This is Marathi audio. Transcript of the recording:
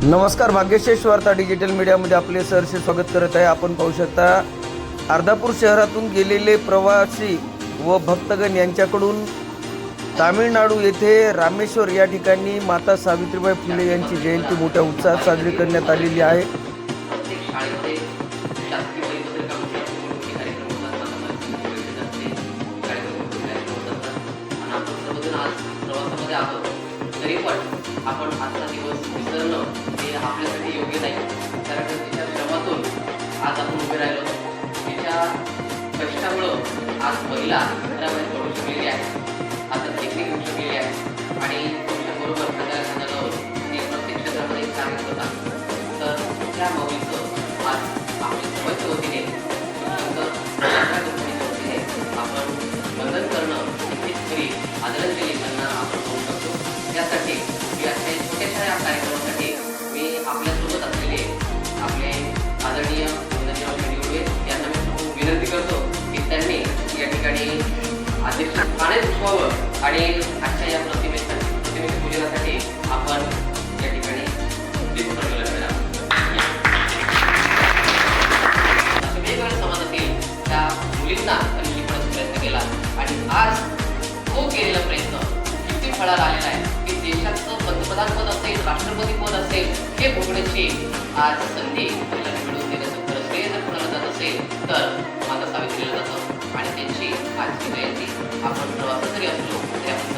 नमस्कार, भाग्यशेष वार्ता डिजिटल मीडियामध्ये आपले सहर्ष स्वागत करत आहे। आपण पाहू शकता अर्धापूर शहरातून गेलेले प्रवासी व भक्तगण यांच्याकडून तामिळनाडू येथे रामेश्वर या ठिकाणी माता सावित्रीबाई फुले यांची जयंती मोठ्या उत्साहात साजरी करण्यात आलेली आहे। तरी पण आपण आजचा दिवस विसरणं हे आपल्यासाठी योग्य नाही, कारण तिच्या श्रमातून आज आपण उभे राहिलो। तिच्या कष्टामुळं आज महिला घराबाहेर पडू शकलेली आहे, आता टेकडी घेऊ शकलेली आहे आणि तुमच्याबरोबर खांद्याला लावून ती प्रत्येक क्षेत्रामध्ये कार्य करतात। तर त्या माऊलीचं आज आपल्या सर्वांच्या वतीने वतीने आपण वंदन करणं नक्कीच खरी आदरांजली त्यांना आपण करू शकतो। त्यासाठी मी अशा छोट्याशा या कार्यक्रमासाठी मी आपल्यासोबत असलेले आपले आदरणीय निवडे यांना मी खूप विनंती करतो की त्यांनी या ठिकाणी अध्यक्ष स्थाने पुष्पावं आणि आजच्या या प्रतिमेच्या पूजनासाठी आपण या ठिकाणी वेगवेगळ्या समाजातील त्या मुलींना त्यांनी शिकवण्याचा प्रयत्न केला आणि आज तो केलेला प्रयत्न किती फळाला आलेला आहे की देशाचं पंतप्रधान पद असेल, राष्ट्रपती पद असेल, हे भोगण्याची आज संधी आपल्याला मिळवून देण्याचं खरं श्रेय जर कोणाला जात असेल तर माता सावित्रीला जातं आणि त्यांची आजची जयंती आपण प्रवासात जरी असलो तरी आपण